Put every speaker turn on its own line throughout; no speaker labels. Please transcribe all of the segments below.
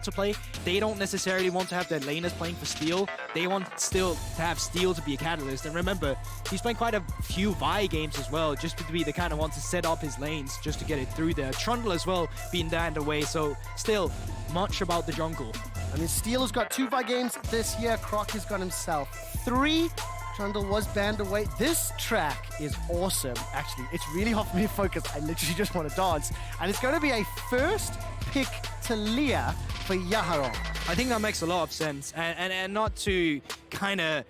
want to play. They don't necessarily want to have their laners playing for steal. They want still to have steal to be a catalyst. And remember, he's playing quite a few Vi games as well, just to be the kind of one to set up his lanes, just to get it through there. Trundle as well being down the way, so still much about the jungle.
I mean, Steel has got 2 Vi games this year. Croc has got himself 3. Trundle was banned away. This track is awesome, actually. It's really hard for me to focus. I literally just want to dance. And it's going to be a first pick Taliyah for Yaharong.
I think that makes a lot of sense. And not to kind of,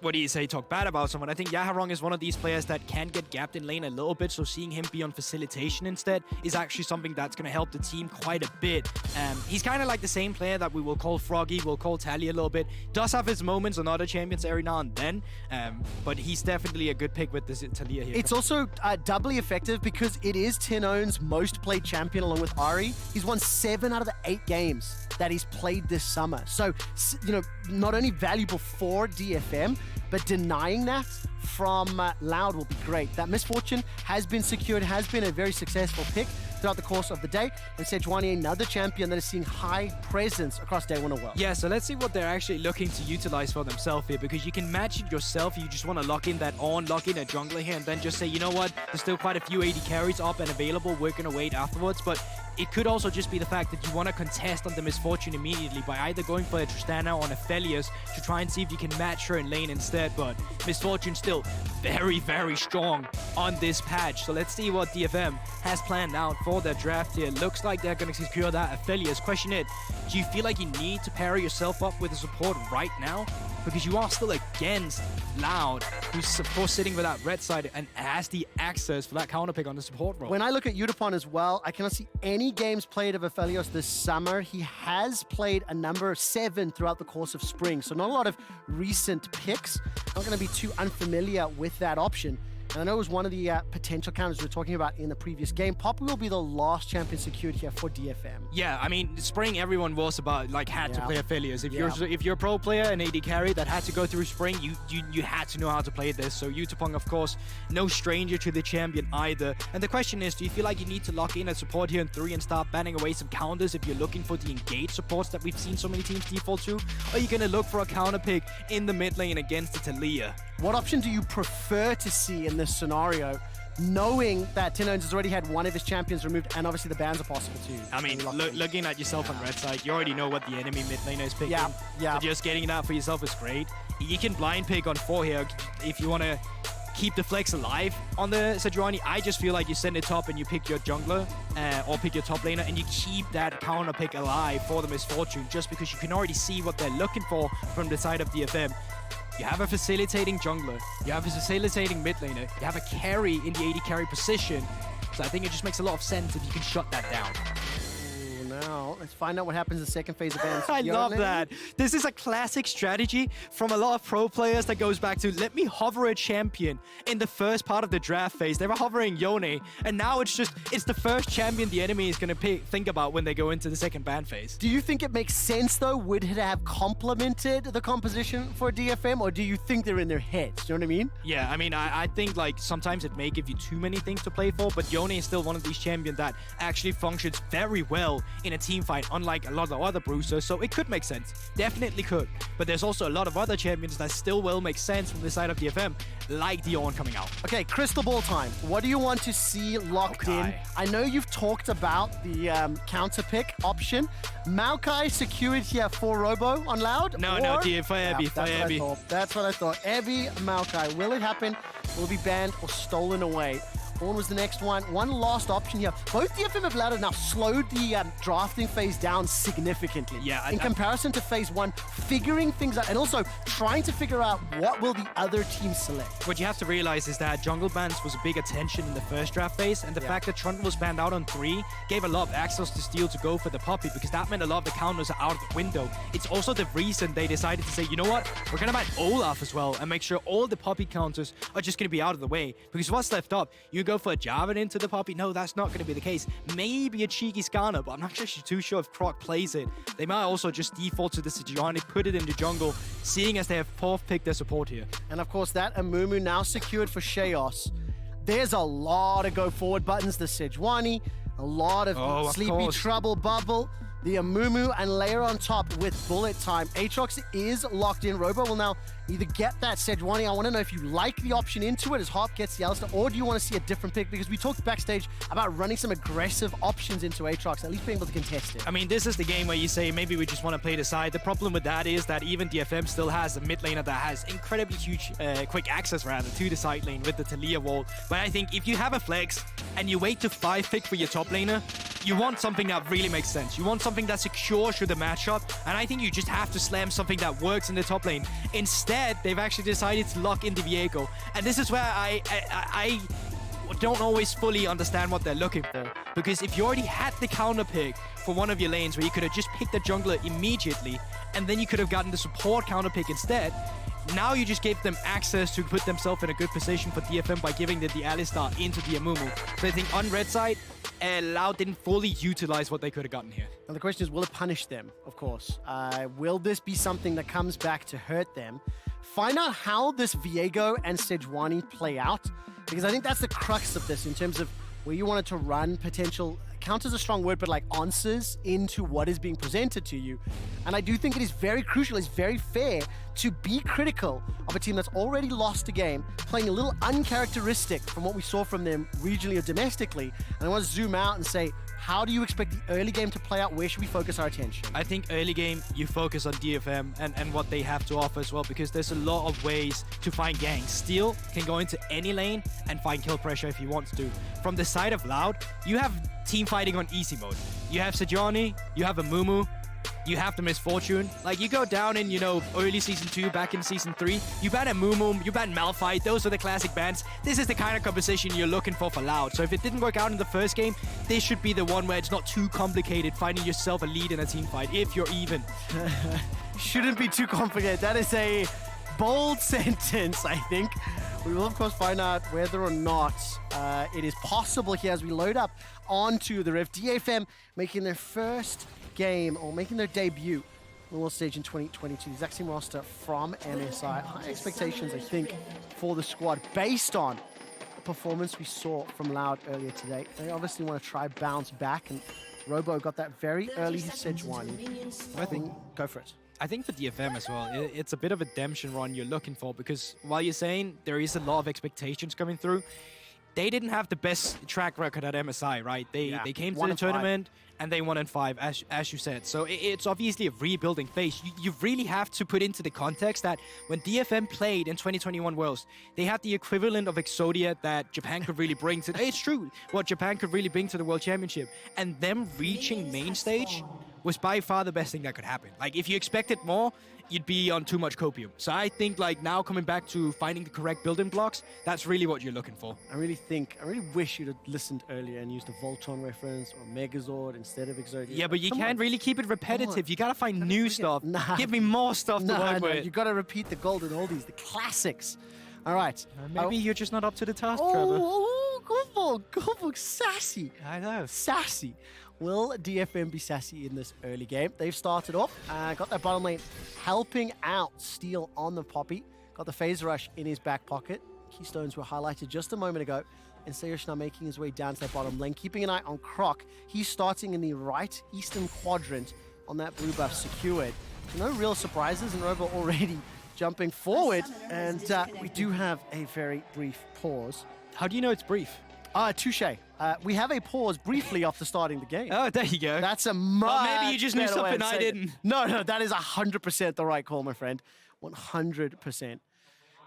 what do you say, talk bad about someone. I think Yaharong is one of these players that can get gapped in lane a little bit, so seeing him be on facilitation instead is actually something that's going to help the team quite a bit. He's kind of like the same player that we will call Froggy, we'll call Taliyah a little bit. Does have his moments on other champions every now and then, but he's definitely a good pick with this Taliyah here.
It's also doubly effective because it is tinowns' most played champion along with Ahri. He's won 7 out of the 8 games that he's played this summer. So, you know, not only valuable for DFM, but denying that from Loud will be great. That Misfortune has been secured, has been a very successful pick throughout the course of the day. And Sejuani, another champion that is seeing high presence across day 1 of World.
Yeah, so let's see what they're actually looking to utilize for themselves here, because you can match it yourself. You just want to lock in that lock in a jungler here, and then just say, you know what, there's still quite a few AD carries up and available. We're going to wait afterwards. But it could also just be the fact that you want to contest on the Misfortune immediately by either going for a Tristana or an Aphelios to try and see if you can match her in lane instead. But Misfortune still very, very strong on this patch. So let's see what DFM has planned out for their draft here. Looks like they're going to secure that Aphelios. Question it, do you feel like you need to pair yourself up with a support right now? Because you are still against Loud, who's of course sitting with that red side and has the access for that counter pick on the support role.
When I look at Yutapon as well, I cannot see any games played of Aphelios this summer. He has played a number 7 throughout the course of spring, so not a lot of recent picks. Not going to be too unfamiliar with that option. And I know it was one of the potential counters we were talking about in the previous game. Poppy will be the last champion secured here for DFM.
Yeah, I mean, spring everyone was about, like, had to play Aphelios. If you're a pro player, an AD carry that had to go through spring, you had to know how to play this. So Yutapon, of course, no stranger to the champion either. And the question is, do you feel like you need to lock in a support here in 3 and start banning away some counters if you're looking for the engaged supports that we've seen so many teams default to? Or are you going to look for a counter pick in the mid lane against the Taliyah?
What option do you prefer to see in this scenario, knowing that tinowns has already had one of his champions removed and obviously the bans are possible too?
I mean, looking at yourself on red side, you already know what the enemy mid laner is picking.
Yeah.
So just getting that for yourself is great. You can blind pick on 4 here if you want to keep the flex alive on the Sejuani. I just feel like you send it top and you pick your jungler or pick your top laner and you keep that counter pick alive for the Misfortune, just because you can already see what they're looking for from the side of DFM. You have a facilitating jungler, you have a facilitating mid laner, you have a carry in the AD carry position. So I think it just makes a lot of sense if you can shut that down.
Now, let's find out what happens in the second phase of bans.
I love that. This is a classic strategy from a lot of pro players that goes back to, let me hover a champion in the first part of the draft phase. They were hovering Yone, and now it's the first champion the enemy is going to think about when they go into the second ban phase.
Do you think it makes sense, though? Would it have complemented the composition for DFM, or do you think they're in their heads? You know what I mean?
Yeah, I mean, I think like sometimes it may give you too many things to play for, but Yone is still one of these champions that actually functions very well in a team fight, unlike a lot of other bruisers, so it could make sense. Definitely could. But there's also a lot of other champions that still will make sense from the side of DFM, like Dion coming out.
Okay, crystal ball time. What do you want to see locked in? I know you've talked about the counter pick option. Maokai secured here for Robo on Loud?
No, DFM Abby.
That's what I thought. Abby, Maokai. Will it happen? Will it be banned or stolen away? One was the next one. One last option here. Both DFM have Loud now slowed the drafting phase down significantly.
Yeah.
In comparison to phase 1, figuring things out and also trying to figure out what will the other team select.
What you have to realize is that jungle bans was a big attention in the first draft phase, and the fact that Trundle was banned out on 3 gave a lot of access to Steel to go for the Poppy, because that meant a lot of the counters are out of the window. It's also the reason they decided to say, you know what, we're going to ban Olaf as well and make sure all the Poppy counters are just going to be out of the way, because what's left up, you go for a Jarvan into the Poppy. No, that's not going to be the case. Maybe a cheeky Skarner, but I'm not actually too sure if Croc plays it. They might also just default to the Sejuani, put it in the jungle, seeing as they have 4th picked their support here.
And of course, that Amumu now secured for Chaos. There's a lot of go forward buttons. The Sejuani, a lot of Sleepy
course.
Trouble Bubble. The Amumu and layer on top with bullet time. Aatrox is locked in. Robo will now either get that Sejuani. I want to know if you like the option into it as Harp gets the Alistar, or do you want to see a different pick? Because we talked backstage about running some aggressive options into Aatrox, at least being able to contest it.
I mean, this is the game where you say maybe we just want to play the side. The problem with that is that even DFM still has a mid laner that has incredibly huge, quick access rather to the side lane with the Taliyah wall. But I think if you have a flex and you wait to 5 pick for your top laner, you want something that really makes sense. You want something that secures through the matchup, and I think you just have to slam something that works in the top lane. Instead, they've actually decided to lock in the Viego, and this is where I don't always fully understand what they're looking for, because if you already had the counter pick for one of your lanes where you could have just picked the jungler immediately, and then you could have gotten the support counter pick instead, now you just gave them access to put themselves in a good position for DFM by giving them the Alistar into the Amumu. So I think on red side, LOUD didn't fully utilize what they could have gotten here.
And the question is, will it punish them, of course? Will this be something that comes back to hurt them? Find out how this Viego and Sejuani play out, because I think that's the crux of this in terms of where you wanted to run potential, counters a strong word, but like answers into what is being presented to you. And I do think it is very crucial, it's very fair to be critical of a team that's already lost a game, playing a little uncharacteristic from what we saw from them regionally or domestically. And I want to zoom out and say, how do you expect the early game to play out? Where should we focus our attention?
I think early game, you focus on DFM and what they have to offer as well, because there's a lot of ways to find ganks. Steel can go into any lane and find kill pressure if he wants to. From the side of LOUD, you have team fighting on easy mode. You have Sejuani, you have Amumu, you have the Misfortune. Like, you go down in, early Season 2, back in Season 3, you ban Amumu, you ban Malphite, those are the classic bans. This is the kind of composition you're looking for LOUD. So if it didn't work out in the first game, this should be the one where it's not too complicated finding yourself a lead in a team fight, if you're even.
Shouldn't be too complicated. That is a bold sentence, I think. We will, of course, find out whether or not it is possible here as we load up onto the Rift. DFM making their first game, or making their debut on the world stage in 2022. The exact same roster from MSI. High expectations, I think, for the squad based on the performance we saw from LOUD earlier today. They obviously want to try bounce back, and Robo got that very early Sejuani. I think, go for it.
I think for DFM as well, it's a bit of a redemption run you're looking for, because while you're saying there is a lot of expectations coming through, they didn't have the best track record at MSI, right? They came to the tournament and they won in 5, as you said. So it's obviously a rebuilding phase. You really have to put into the context that when DFM played in 2021 Worlds, they had the equivalent of Exodia that Japan could really bring to... It's true, what Japan could really bring to the World Championship. And them reaching main stage was by far the best thing that could happen. Like, if you expected more, you'd be on too much copium. So I think, like, now coming back to finding the correct building blocks, that's really what you're looking for.
I really wish you'd have listened earlier and used a Voltron reference or Megazord instead of Exodia.
Yeah, but you can't really keep it repetitive. You gotta find new stuff. Give me more stuff to work with.
You gotta repeat the golden oldies, the classics. All right.
Maybe you're just not up to the task, Trevor.
Go for sassy.
I know.
Sassy. Will DFM be sassy in this early game? They've started off, got that bottom lane helping out Steel on the Poppy. Got the Phase Rush in his back pocket. Keystones were highlighted just a moment ago. And Sejuani now making his way down to that bottom lane, keeping an eye on Croc. He's starting in the right eastern quadrant on that blue buff secured. So no real surprises, and Robo already jumping forward. And we do have a very brief pause.
How do you know it's brief?
Touche. We have a pause briefly after starting the game.
Oh, there you go.
That's a much
maybe you just knew something I didn't.
No, that is 100% the right call, my friend. 100%.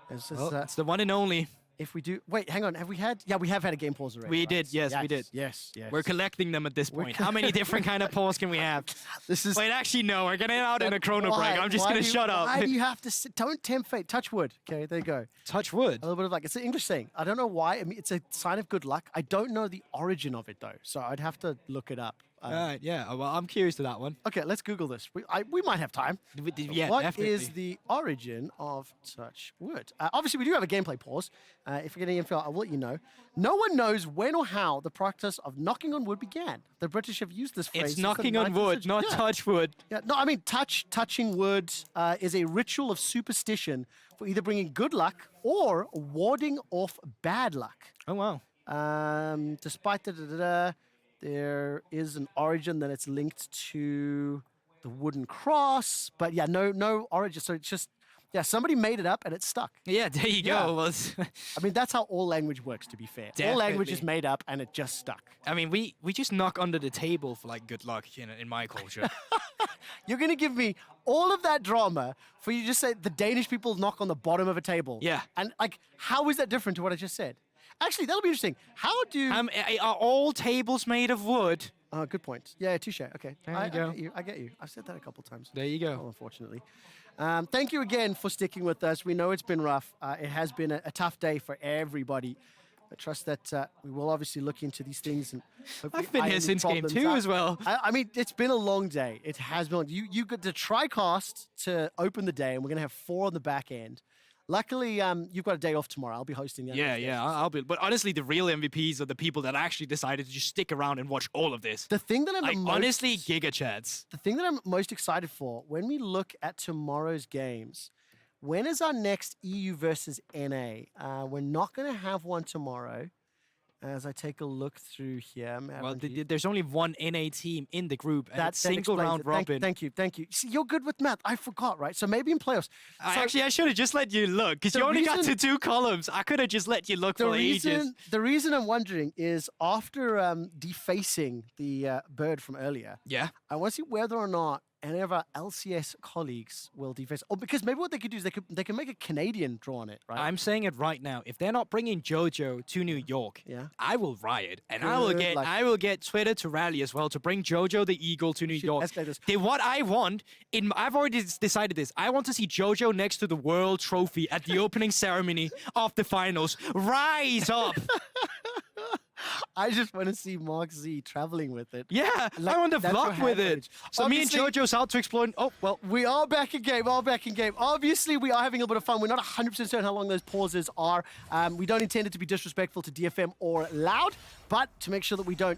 It's the one and only.
If we do... Wait, hang on. Have we had... Yeah, we have had a game pause already.
We did. Yes, we did.
Yes.
We're collecting them at this point. How many different kind of pause can we have?
This is...
Wait, actually, no. We're getting out in a chrono break. I'm just going to shut up.
Why do you have to... Don't tempt fate. Touch wood. Okay, there you go.
Touch wood?
A little bit of like... It's an English saying. I don't know why. I mean, it's a sign of good luck. I don't know the origin of it, though. So I'd have to look it up.
All right, yeah. Well, I'm curious to that one.
Okay, let's Google this. We might have time.
Yeah,
what
definitely.
is the origin of touch wood? Obviously, we do have a gameplay pause. If we get any info, I will let you know. No one knows when or how the practice of knocking on wood began. The British have used this phrase.
It's knocking on wood, not touch wood.
Yeah, no, I mean, touching wood is a ritual of superstition for either bringing good luck or warding off bad luck.
Oh, wow.
Despite There is an origin that it's linked to the wooden cross, but yeah, no origin. So it's just, yeah, somebody made it up and it's stuck.
Yeah, there you
Yeah.
go. Well,
I mean, that's how all language works, to be fair. All language is made up and it just stuck.
I mean, we just knock under the table for like good luck in my culture.
You're going to give me all of that drama for you to just say the Danish people knock on the bottom of a table.
Yeah.
And like, how is that different to what I just said? Actually, that'll be interesting. How do...
Are all tables made of wood?
Oh, good point. Yeah, touche. Okay.
There you go.
I get you. I've said that a couple times.
There you go.
Oh, unfortunately. Thank you again for sticking with us. We know it's been rough. It has been a tough day for everybody. I trust that we will obviously look into these things. And
I've been here since game 2 as well.
I mean, it's been a long day. It has been. You got the TriCast to open the day, and we're going to have 4 on the back end. Luckily, you've got a day off tomorrow. I'll be hosting that.
Yeah, I'll be. But honestly, the real MVPs are the people that actually decided to just stick around and watch all of this.
The thing that I'm
honestly, Giga Chads.
The thing that I'm most excited for, when we look at tomorrow's games, when is our next EU versus NA? We're not going to have one tomorrow. As I take a look through here.
Well, there's only one NA team in the group, and it's single round robin.
Thank you. See, you're good with math. I forgot, right? So maybe in playoffs.
Actually, I should have just let you look, because you only got to 2 columns. I could have just let you look for ages.
The reason I'm wondering is after defacing the bird from earlier,
yeah,
I want to see whether or not any of our LCS colleagues will deface. Or because maybe what they could do is they can make a Canadian draw on it, right?
I'm saying it right now. If they're not bringing JoJo to New York,
yeah,
I will riot, and I will get Twitter to rally as well to bring JoJo the Eagle to New York. What I want I've already decided this. I want to see JoJo next to the World Trophy at the opening ceremony of the finals. Rise up.
I just want to see Mark Z traveling with it.
Yeah, I want to vlog with it. So obviously, me and JoJo's out to explore. Oh, well.
We are back in game. Obviously, we are having a bit of fun. We're not 100% certain how long those pauses are. We don't intend it to be disrespectful to DFM or Loud, but to make sure that we don't,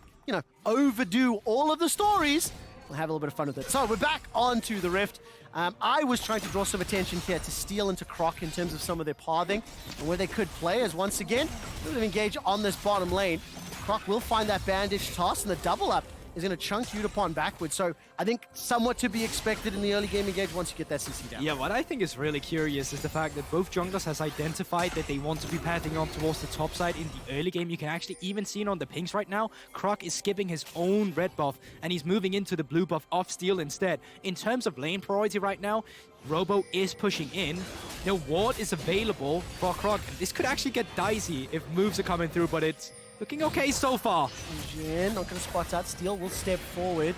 overdo all of the stories, we'll have a little bit of fun with it. So we're back onto the Rift. I was trying to draw some attention here to Steel and to Croc in terms of some of their pathing and where they could play, as once again, a bit of engage on this bottom lane. Croc will find that bandage toss, and the double up is going to chunk Yutapon backwards. So I think somewhat to be expected in the early game engage once you get that CC down.
Yeah, what I think is really curious is the fact that both junglers has identified that they want to be pathing on towards the top side in the early game. You can actually even see it on the pings right now. Croc is skipping his own red buff, and he's moving into the blue buff off Steel instead. In terms of lane priority right now, Robo is pushing in. Ward is available for Croc. This could actually get dicey if moves are coming through, but it's looking okay so far.
Jin not going to spot out. Steel will step forward.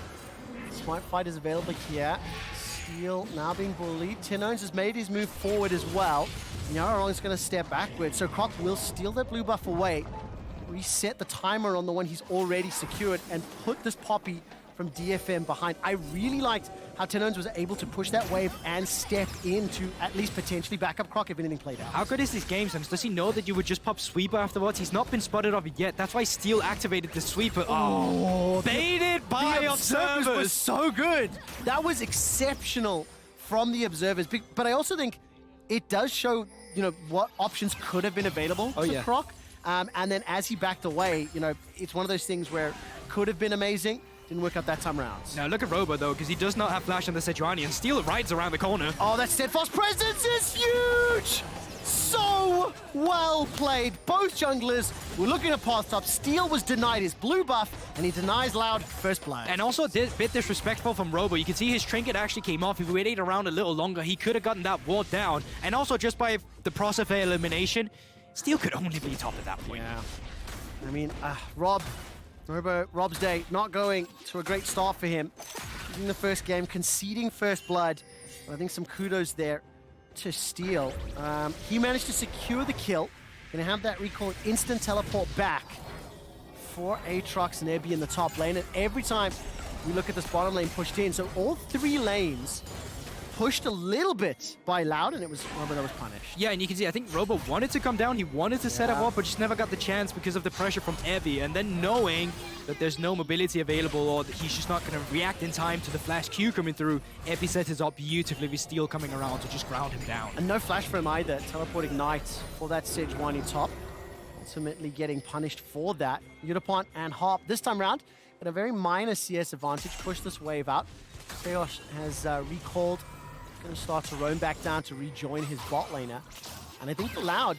Smart fight is available here. Steel now being bullied. tinowns has made his move forward as well. Yaharong is going to step backwards. So Croc will steal that blue buff away, reset the timer on the one he's already secured, and put this Poppy from DFM behind. I really liked how tinowns was able to push that wave and step in to at least potentially back up Croc if anything played out.
How good is this game sense? Does he know that you would just pop Sweeper afterwards? He's not been spotted of it yet. That's why Steel activated the Sweeper. Oh, baited by observers.
Was so good. That was exceptional from the observers. But I also think it does show, what options could have been available to Croc. And then as he backed away, it's one of those things where could have been amazing. Didn't work out that time around.
Now look at Robo though, because he does not have flash on the Sejuani, and Steel rides around the corner.
Oh, that steadfast presence is huge! So well played. Both junglers were looking at path top. Steel was denied his blue buff, and he denies Loud first blood.
And also a bit disrespectful from Robo. You can see his trinket actually came off. If he waited around a little longer, he could have gotten that ward down. And also just by the process of elimination, Steel could only be top at that point.
Yeah. I mean, Rob's day not going to a great start for him. In the first game, conceding first blood. But I think some kudos there to Steel. He managed to secure the kill. Gonna have that recall instant teleport back for Aatrox and Ebby in the top lane. And every time we look at this bottom lane pushed in, so all 3 lanes pushed a little bit by Loud, and it was Robo that was punished.
Yeah, and you can see, I think Robo wanted to come down. He wanted to set up, but just never got the chance because of the pressure from Ebby. And then knowing that there's no mobility available, or that he's just not going to react in time to the flash Q coming through, Ebby set it up beautifully with Steel coming around to just ground him down.
And no flash for him either. Teleporting Knight for that Sejuani top. Ultimately getting punished for that. Yutapon and Harp this time round at a very minor CS advantage, push this wave out. Sejuani has recalled, going to start to roam back down to rejoin his bot laner. And I think for Loud,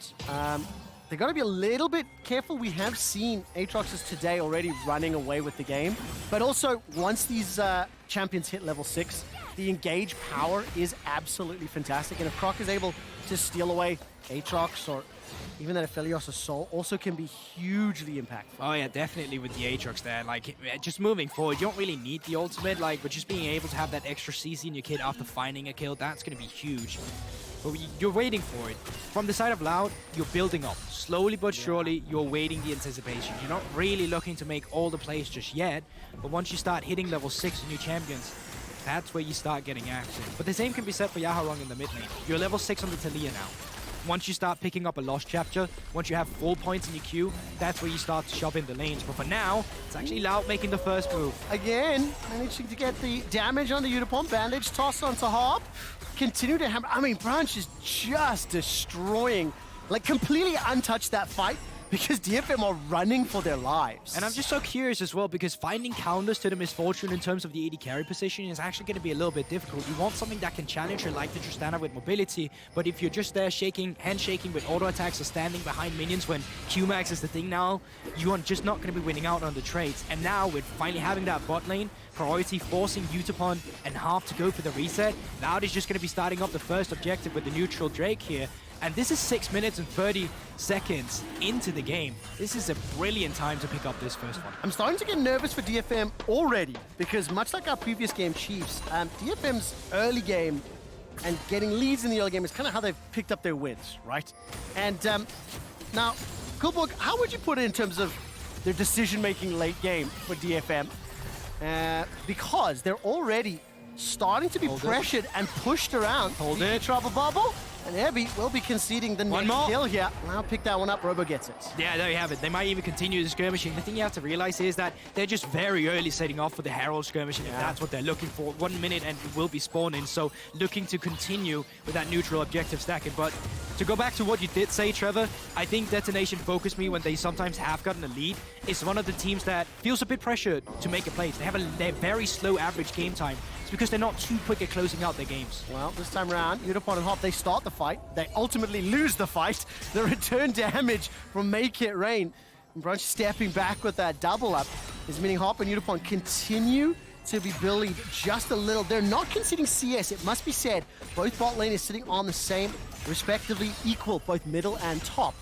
they got to be a little bit careful. We have seen Aatroxes today already running away with the game. But also, once these champions hit level 6, the engage power is absolutely fantastic. And if Croc is able to steal away Aatrox or even that Aphelios' soul also can be hugely impactful.
Oh yeah, definitely with the Aatrox there. Like, just moving forward, you don't really need the ultimate, like, but just being able to have that extra CC in your kit after finding a kill, that's going to be huge. But you're waiting for it. From the side of Loud, you're building up. Slowly but surely, you're waiting the anticipation. You're not really looking to make all the plays just yet, but once you start hitting level 6 in your champions, that's where you start getting action. But the same can be said for Yaharong in the mid lane. You're level 6 on the Taliyah now. Once you start picking up a lost chapter, once you have full points in your queue, that's where you start to shove in the lanes. But for now, it's actually Loud making the first move.
Again, managing to get the damage on the Yutapon. Bandage toss onto Harp. Continue to hammer. I mean, Brance is just destroying, like completely untouched that fight because DFM are running for their lives.
And I'm just so curious as well because finding counters to the misfortune in terms of the AD carry position is actually going to be a little bit difficult. You want something that can challenge her like the Tristana with mobility, but if you're just there handshaking with auto attacks or standing behind minions when Qmax is the thing now, you are just not going to be winning out on the trades. And now with finally having that bot lane priority, forcing Yutapon and Harp to go for the reset, Loud is just going to be starting up the first objective with the neutral Drake here. And this is 6 minutes and 30 seconds into the game. This is a brilliant time to pick up this first one.
I'm starting to get nervous for DFM already because much like our previous game, Chiefs, DFM's early game and getting leads in the early game is kind of how they've picked up their wins, right? And now, Coolbook, how would you put it in terms of their decision-making late game for DFM? Because they're already starting to be pressured and pushed around.
Hold it.
Trouble bubble. And Abby will be conceding the next kill here. Now pick that one up, Robo gets it.
Yeah, there you have it. They might even continue the skirmishing. The thing you have to realize is that they're just very early setting off for the Herald skirmishing, if that's what they're looking for. 1 minute and it will be spawning, so looking to continue with that neutral objective stacking. But to go back to what you did say, Trevor, I think DetonatioN Focusme, when they sometimes have gotten a lead, is one of the teams that feels a bit pressured to make a play. They have a very slow average game time. It's because they're not too quick at closing out their games.
Well, this time around, Yutapon and Harp, they start the fight. They ultimately lose the fight. The return damage from Make It Rain. And Brance stepping back with that double up is meaning Harp and Yutapon continue to be bullied just a little. They're not conceding CS, it must be said. Both bot lane is sitting on the same, respectively equal, both middle and top.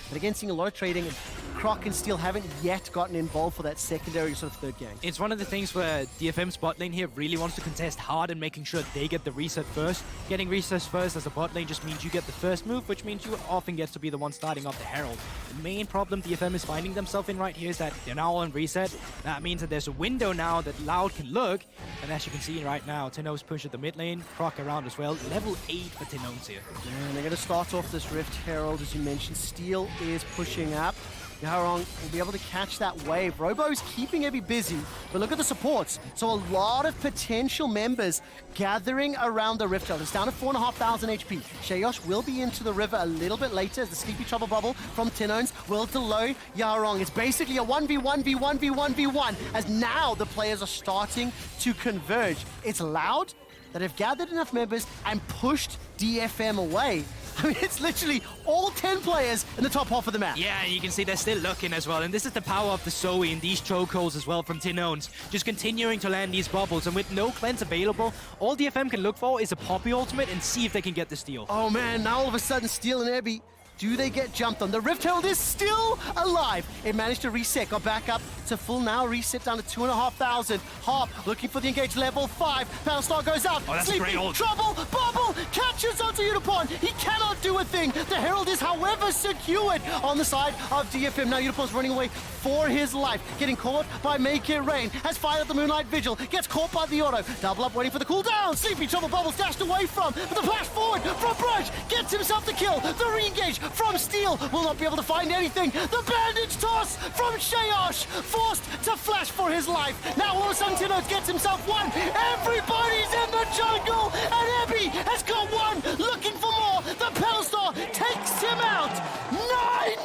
But again, seeing a lot of trading, and Croc and Steel haven't yet gotten involved for that secondary sort of third game.
It's one of the things where DFM's bot lane here really wants to contest hard and making sure they get the reset first. Getting resets first as a bot lane just means you get the first move, which means you often get to be the one starting off the Herald. The main problem DFM is finding themselves in right here is that they're now on reset. That means that there's a window now that Loud can look, and as you can see right now, tinowns push at the mid lane, Croc around as well. Level 8 for tinowns here.
Yeah, and they're going to start off this Rift Herald, as you mentioned. Steel is pushing up. Yaharong will be able to catch that wave. Robo is keeping Ebby busy, but look at the supports. So a lot of potential members gathering around the Rift Herald. It's down to 4,500 HP. Sejuani will be into the river a little bit later as the Sleepy Trouble Bubble from tinowns will delay Yaharong. It's basically a 1v1v1v1v1 as now the players are starting to converge. It's Loud that have gathered enough members and pushed DFM away. I mean, it's literally all 10 players in the top half of the map.
Yeah, you can see they're still looking as well. And this is the power of the Zoe and these chokeholds as well from tinowns. Just continuing to land these bubbles. And with no cleanse available, all DFM can look for is a Poppy ultimate and see if they can get the steal.
Oh man, now all of a sudden Steel and Ebby, do they get jumped on? The Rift Herald is still alive. It managed to reset, got back up to full now, reset down to 2,500. Harp looking for the engage, level 5. Battlestar goes out.
Oh, that's a great ult.
Trouble, bubble, catches onto Yutapon. He cannot do a thing. The Herald is, however, secured on the side of DFM. Now Yutapon's running away for his life. Getting caught by Make It Rain. Has fired at the Moonlight Vigil. Gets caught by the auto. Double up, waiting for the cooldown. Sleepy Trouble Bubbles dashed away from. But the flash forward from Brance. Gets himself the kill. The re-engage from Steel will not be able to find anything. The bandage toss from Sejuani, forced to flash for his life. Now all of a sudden tinowns gets himself one. Everybody's in the jungle, and Ebby has got one, looking for more. The Battlestar takes him out.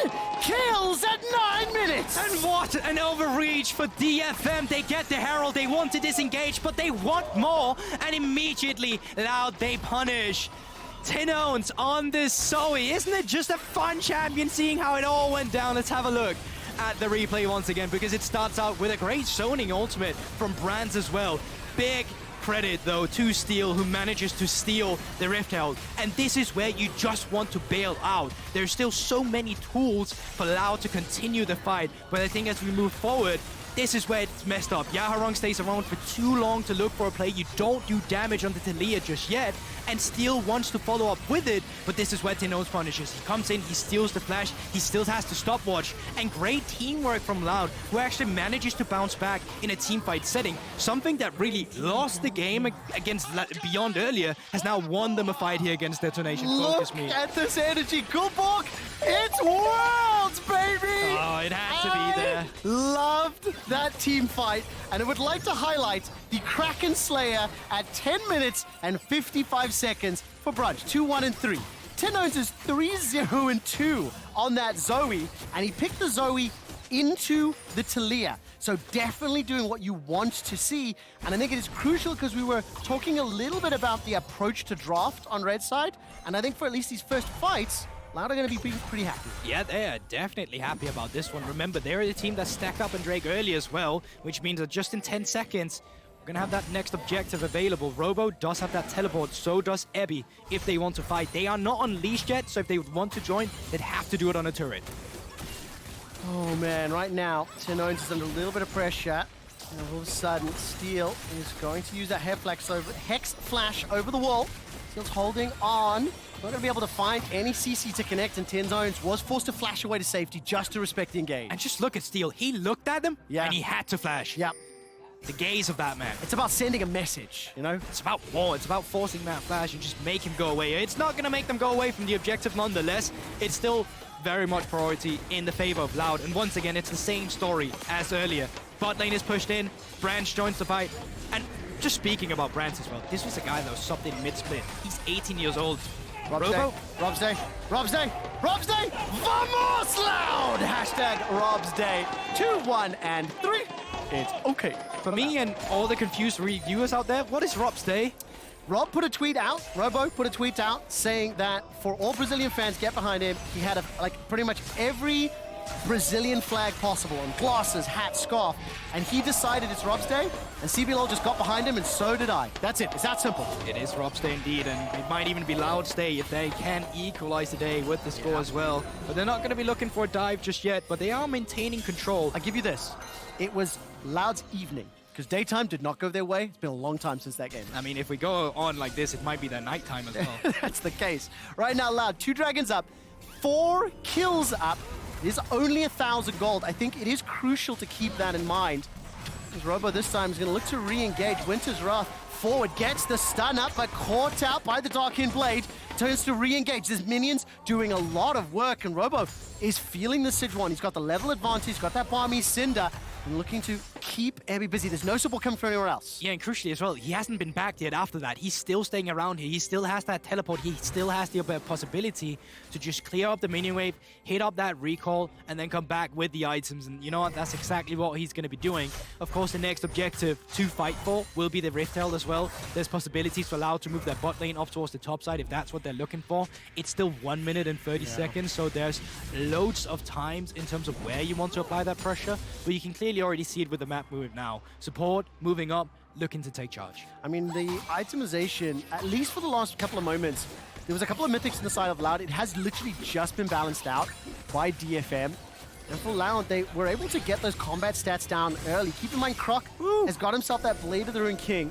9 kills at 9 minutes. it!
And what an overreach for DFM. They get the Herald, they want to disengage, but they want more. And immediately, Loud, they punish. tinowns on this Zoe. Isn't it just a fun champion seeing how it all went down? Let's have a look at the replay once again, because it starts out with a great zoning ultimate from Brance as well. Big credit though to Steel, who manages to steal the Rift Herald, and this is where you just want to bail out. There's still so many tools for Loud to continue the fight, but I think as we move forward, this is where it's messed up. Yaharong stays around for too long to look for a play. You don't do damage on the Taliyah just yet, and Steel wants to follow up with it, but this is where tinowns punishes. He comes in, he steals the flash, he still has to stopwatch, and great teamwork from Loud, who actually manages to bounce back in a teamfight setting. Something that really lost the game against Beyond earlier has now won them a fight here against DetonatioN Focusme.
Look at this energy, Gulborg! It's Worlds, baby!
Oh, it had to be there.
Loved that team fight, and I would like to highlight the Kraken Slayer at 10 minutes and 55 seconds for Brunch, 2-1 and 3. tinowns is 3-0 and 2 on that Zoe, and he picked the Zoe into the Taliyah. So definitely doing what you want to see, and I think it is crucial because we were talking a little bit about the approach to draft on red side, and I think for at least these first fights, Loud are going to be pretty happy.
Yeah, they are definitely happy about this one. Remember, they're the team that stacked up and Drake early as well, which means that just in 10 seconds, we're going to have that next objective available. Robo does have that teleport, so does Ebby if they want to fight. They are not unleashed yet, so if they want to join, they'd have to do it on a turret.
Oh man, right now, tinowns is under a little bit of pressure. And all of a sudden, Steel is going to use that Hex Flash over the wall. Steel's holding on. Not going to be able to find any CC to connect, and tinowns was forced to flash away to safety just to respect the engage.
And just look at Steel. He looked at them, and he had to flash.
Yep.
The gaze of that man.
It's about sending a message, you know?
It's about war. It's about forcing that flash and just make him go away. It's not going to make them go away from the objective nonetheless. It's still very much priority in the favor of Loud. And once again, it's the same story as earlier. Bot lane is pushed in. Brance joins the fight. And just speaking about Brance as well, this was a guy that was subbed in mid-split. He's 18 years old. Robo?
Rob's Day. Rob's Day. Rob's Day. Vamos Loud! Hashtag Rob's Day. 2-1 and 3. It's okay.
For me and all the confused reviewers out there, what is Rob's Day?
Rob put a tweet out, Robo put a tweet out saying that for all Brazilian fans, get behind him. He had pretty much every Brazilian flag possible on glasses, hat, scarf, and he decided it's Rob's Day, and CBLOL just got behind him, and so did I. That's it. It's that simple.
It is Rob's Day indeed, and it might even be Loud's Day if they can equalize the day with the score as well. But they're not going to be looking for a dive just yet, but they are maintaining control.
I'll give you this. It was Loud's evening, because daytime did not go their way. It's been a long time since that game.
I mean, if we go on like this, it might be their nighttime as well.
That's the case. Right now, Loud, 2 dragons up, 4 kills up. It is only 1,000 gold. I think it is crucial to keep that in mind. Because Robo this time is going to look to re-engage. Winter's Wrath forward, gets the stun up, but caught out by the Dark-Hidden Blade. Turns to re-engage. There's minions doing a lot of work, and Robo is feeling the Sejuani. He's got the level advantage, he's got that Balmy Cinder, and looking to keep Abby busy. There's no support coming from anywhere else.
Yeah, and crucially as well, he hasn't been backed yet after that. He's still staying around here. He still has that teleport. He still has the possibility to just clear up the minion wave, hit up that recall, and then come back with the items. And you know what? That's exactly what he's going to be doing. Of course, the next objective to fight for will be the Rift Herald as well. There's possibilities for Loud to move their bot lane up towards the top side if that's what they're looking for. It's still 1 minute and 30 seconds, so there's loads of times in terms of where you want to apply that pressure, but you can clearly already see it with the map move now. Support, moving up, looking to take charge.
I mean, the itemization, at least for the last couple of moments, there was a couple of mythics on the side of Loud. It has literally just been balanced out by DFM. And for Loud, they were able to get those combat stats down early. Keep in mind, Croc has got himself that Blade of the Ruined King.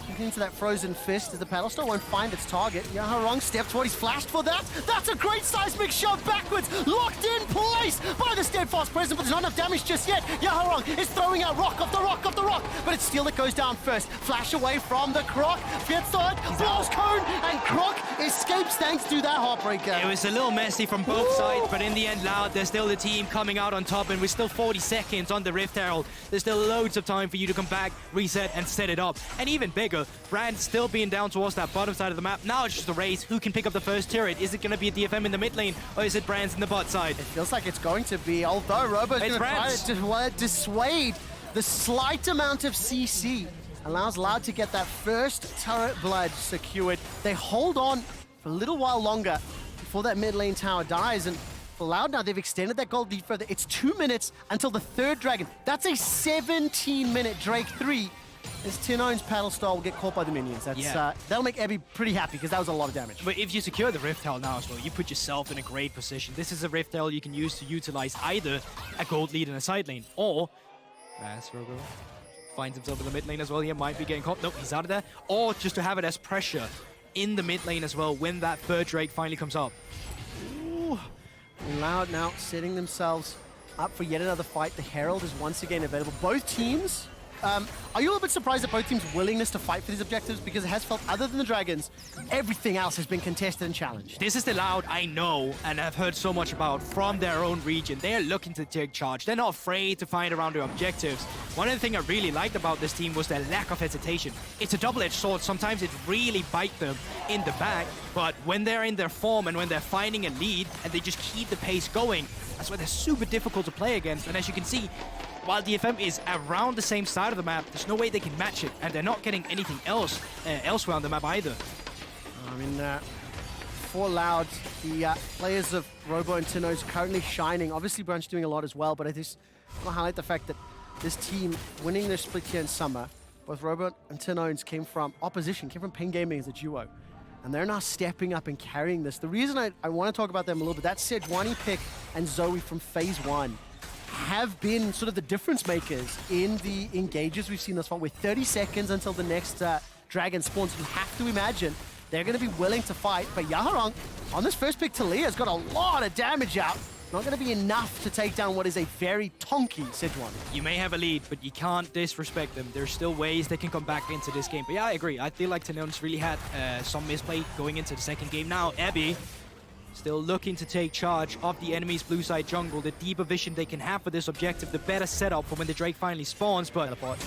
Looking into that Frozen Fist as the Paddlestar won't find its target. Yaharong steps forward, he's flashed for that. That's a great seismic shove backwards, locked in place by the Steadfast Presence, but there's not enough damage just yet. Yaharong is throwing out rock off the rock off the rock, but it's Steel that goes down first. Flash away from the Croc, gets on, blows cone, and Croc escapes thanks to that Heartbreaker.
It was a little messy from both sides, but in the end, Loud, there's still the team coming out on top, and we're still 40 seconds on the Rift Herald. There's still loads of time for you to come back, reset, and set it up. And even bigger, pressure. Brance still being down towards that bottom side of the map. Now it's just a race. Who can pick up the first turret? Is it going to be a DFM in the mid lane, or is it Brance in the bot side?
It feels like it's going to be, although Robo's going to try to dissuade. The slight amount of CC allows Loud to get that first turret blood secured. They hold on for a little while longer before that mid lane tower dies, and for Loud now, they've extended that gold lead further. It's 2 minutes until the third dragon. That's a 17-minute Drake 3. As tinowns Paddle Star will get caught by the minions. That'll make Ebby pretty happy because that was a lot of damage.
But if you secure the Rift Hell now as well, you put yourself in a great position. This is a Rift Hell you can use to utilize either a gold lead in a side lane, or Robo finds himself in the mid lane as well. He might be getting caught. Nope, he's out of there. Or just to have it as pressure in the mid lane as well when that third Drake finally comes up.
Ooh. Loud now setting themselves up for yet another fight. The Herald is once again available. Both teams, are you a little bit surprised at both teams' willingness to fight for these objectives? Because it has felt, other than the Dragons, everything else has been contested and challenged.
This is the Loud I know and have heard so much about from their own region. They're looking to take charge. They're not afraid to fight around their objectives. One of the things I really liked about this team was their lack of hesitation. It's a double-edged sword. Sometimes it really bites them in the back, but when they're in their form and when they're finding a lead and they just keep the pace going, that's why they're super difficult to play against. And as you can see, while DFM is around the same side of the map, there's no way they can match it, and they're not getting anything else elsewhere on the map either.
I mean, for Loud, the players of Robo and tinowns currently shining. Obviously, Brance doing a lot as well, but I just want to highlight the fact that this team winning their split here in summer, both Robo and tinowns came from opposition, came from Pain Gaming as a duo. And they're now stepping up and carrying this. The reason I want to talk about them a little bit, that Sejuani pick and Zoe from Phase 1 have been sort of the difference makers in the engages we've seen thus far. With 30 seconds until the next dragon spawns, you have to imagine they're going to be willing to fight. But Yaharong, on this first pick, Taliyah has got a lot of damage out. Not going to be enough to take down what is a very tonky Sejuani.
You may have a lead, but you can't disrespect them. There's still ways they can come back into this game. But yeah, I agree. I feel like tinowns really had some misplay going into the second game. Now, Ebby still looking to take charge of the enemy's blue side jungle. The deeper vision they can have for this objective, the better setup for when the Drake finally spawns. But
Teleport.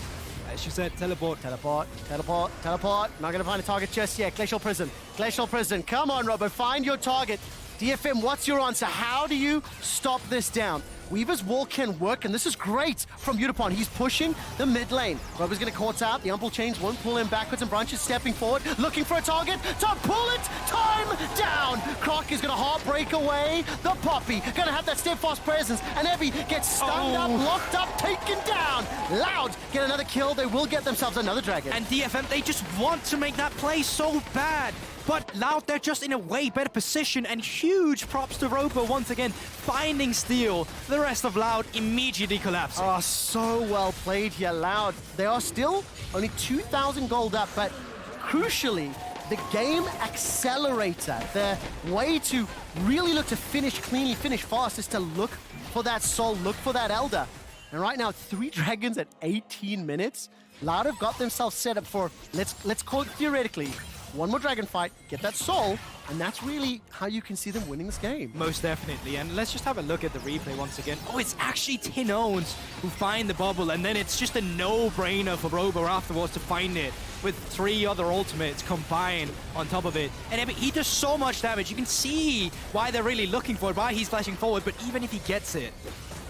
as you said, teleport.
Teleport, teleport, teleport. Not going to find a target just yet. Glacial Prison. Glacial Prison. Come on, Robo. Find your target. DFM, what's your answer? How do you stop this down? Weaver's wall can work, and this is great from Yutapon. He's pushing the mid lane. Robo's going to caught out. The Umbral Chains won't pull him backwards, and Brance is stepping forward, looking for a target to pull it. Time down. Croc is going to heartbreak away the Poppy. Going to have that steadfast presence, and Ebby gets stunned up, locked up, taken down. Loud get another kill. They will get themselves another dragon.
And DFM, they just want to make that play so bad. But Loud, they're just in a way better position, and huge props to Robo once again, finding steal. The rest of Loud immediately collapsing.
Oh, so well played here, Loud. They are still only 2,000 gold up, but crucially, the game accelerator, the way to really look to finish cleanly, finish fast, is to look for that soul, look for that Elder. And right now, 3 dragons at 18 minutes. Loud have got themselves set up for, let's call it theoretically, one more dragon fight, get that soul, and that's really how you can see them winning this game.
Most definitely, and let's just have a look at the replay once again. Oh, it's actually tinowns who find the bubble, and then it's just a no-brainer for Robo afterwards to find it with 3 other ultimates combined on top of it. And he does so much damage. You can see why they're really looking for it, why he's flashing forward, but even if he gets it,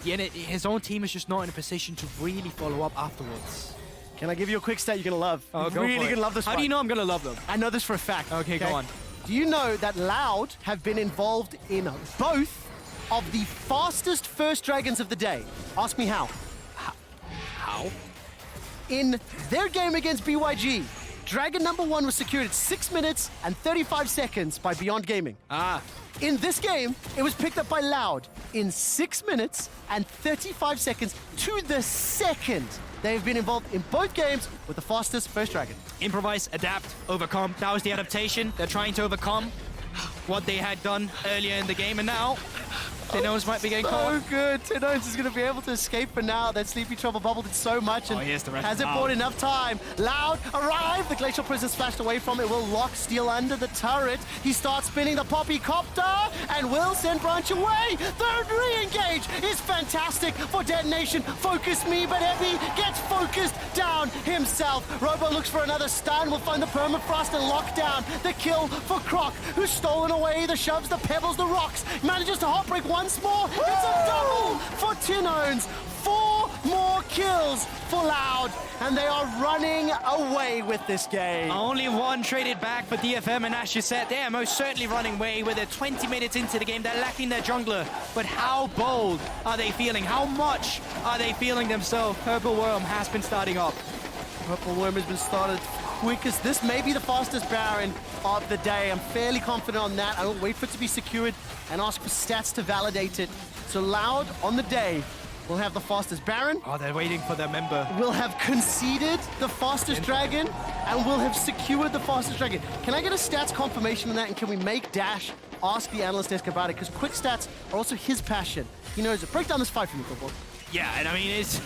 his own team is just not in a position to really follow up afterwards.
Can I give you a quick stat you're going to love?
Oh,
you're really going to love this
How do you know I'm going to love them?
I know this for a fact.
Okay, go on.
Do you know that Loud have been involved in both of the fastest first dragons of the day? Ask me how.
How?
In their game against BYG, Dragon number 1 was secured at 6 minutes and 35 seconds by Beyond Gaming. In this game, it was picked up by Loud in 6 minutes and 35 seconds to the second. They've been involved in both games with the fastest first dragon.
Improvise, adapt, overcome. That was the adaptation. They're trying to overcome what they had done earlier in the game, and now tinowns might be getting
So
caught.
good. tinowns is going to be able to escape for now. That Sleepy Trouble bubbled it so much and
here's the rest.
hasn't bought enough time. Loud arrived. The Glacial Prison splashed away from it. Will lock Steel under the turret. He starts spinning the Poppy Copter and will send Brance away. Third re-engage is fantastic for Detonation. Focus me, but Epi gets focused down himself. Robo looks for another stun. Will find the Permafrost and lock down the kill for Croc, who's stolen away the shoves, the pebbles, the rocks. Manages to heartbreak once more. It's a double for tinowns. 4 more kills for Loud, and they are running away with this game.
Only one traded back for DFM, and as you said, they are most certainly running away with it. 20 minutes into the game, they're lacking their jungler. But how bold are they feeling? How much are they feeling themselves? Purple Worm has been starting up.
Purple Worm has been started quickest. This may be the fastest Baron of the day. I'm fairly confident on that. I will wait for it to be secured and ask for stats to validate it. So Loud on the day will have the fastest Baron.
Oh, they're waiting for their member.
Will have conceded the fastest dragon and will have secured the fastest dragon. Can I get a stats confirmation on that, and can we make Dash ask the analyst desk about it? Because quick stats are also his passion. He knows it. Break down this fight for me, football.
Yeah, and I mean, it's...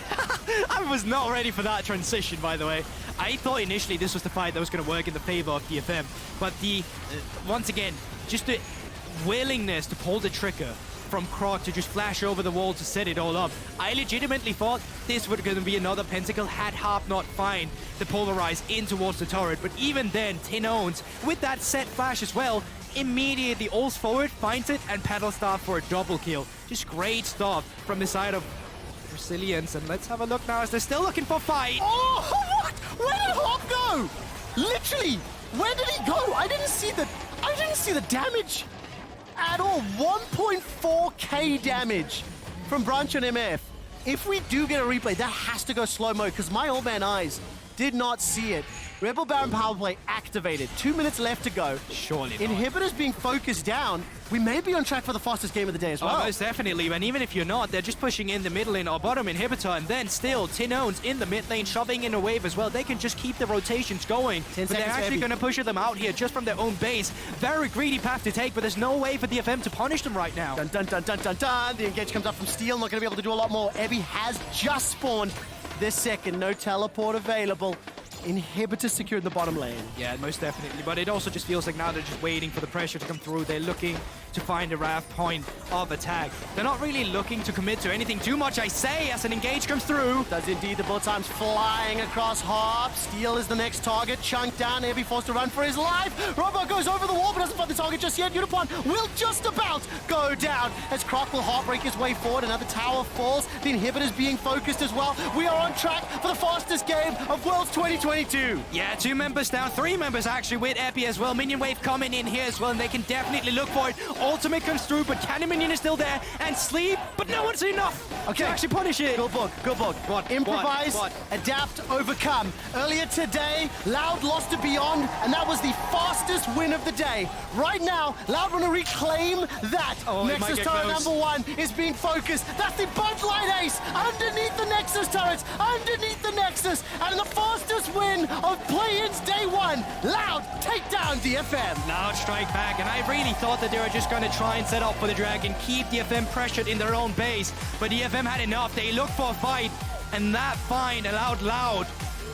I was not ready for that transition, by the way. I thought initially this was the fight that was going to work in the favor of DFM. But the, once again, just the willingness to pull the trigger from Croc to just flash over the wall to set it all up. I legitimately thought this was going to be another Pentacle had Harp not find the Polarize in towards the turret. But even then, tinowns, with that set flash as well, immediately ults forward, finds it, and Paddle Star for a double kill. Just great stuff from the side of Resilience. And let's have a look now as they're still looking for fight.
Oh, what? Where did Harp go? Literally, where did he go? I didn't see the damage at all. 1.4k damage from DetonatioN MF. If we do get a replay, that has to go slow-mo because my old man eyes did not see it. Rebel Baron power play activated. 2 minutes left to go.
Surely not.
Inhibitors being focused down. We may be on track for the fastest game of the day as well.
Oh, most definitely. And even if you're not, they're just pushing in the mid lane or bottom inhibitor, and then still tinowns in the mid lane, shoving in a wave as well. They can just keep the rotations going. But they're actually going to push them out here just from their own base. Very greedy path to take, but there's no way for DFM to punish them right now.
Dun dun dun dun dun dun. The engage comes up from Steel. Not going to be able to do a lot more. Ebby has just spawned this second. No teleport available. Inhibitor secured in the bottom lane.
Yeah, most definitely. But it also just feels like now they're just waiting for the pressure to come through. They're looking to find a RAF point of attack. They're not really looking to commit to anything too much, I say, as an engage comes through.
Does indeed. The bullet time's flying across Harp. Steel is the next target. Chunked down. Ebby forced to run for his life. Robo goes over the wall but doesn't find the target just yet. Yutapon will just about go down as Croc will heartbreak his way forward. Another tower falls. The inhibitor's being focused as well. We are on track for the fastest game of Worlds 2022.
Yeah, 2 members down, 3 members actually with Epi as well. Minion wave coming in here as well, and they can definitely look for it. Ultimate comes through, but Cannon Minion is still there, and Sleep, but no one's enough to actually punish it.
Good book, good book.
What?
Improvise,
What?
adapt, overcome. Earlier today, Loud lost to Beyond, and that was the fastest win of the day. Right now, Loud want to reclaim that. Nexus turret #1 is being focused. That's the Budline Ace underneath the Nexus turrets, underneath the Nexus, and the fastest win of Play-Ins Day 1. Loud take down DFM.
Loud strike back, and I really thought that they were just going to try and set up for the Dragon, keep DFM pressured in their own base, but DFM had enough. They looked for a fight, and that find allowed Loud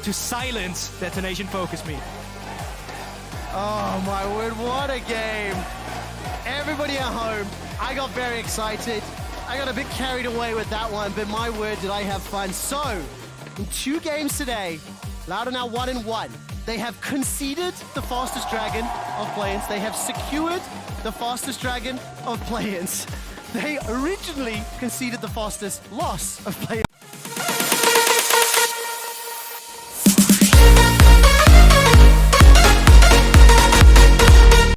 to silence DetonatioN Focusme.
Oh my word, what a game. Everybody at home, I got very excited. I got a bit carried away with that one, but my word, did I have fun. So, in 2 games today, Loud are now 1-1. They have conceded the fastest dragon of Play-Ins. They have secured the fastest dragon of Play-Ins. They originally conceded the fastest loss of Play-Ins.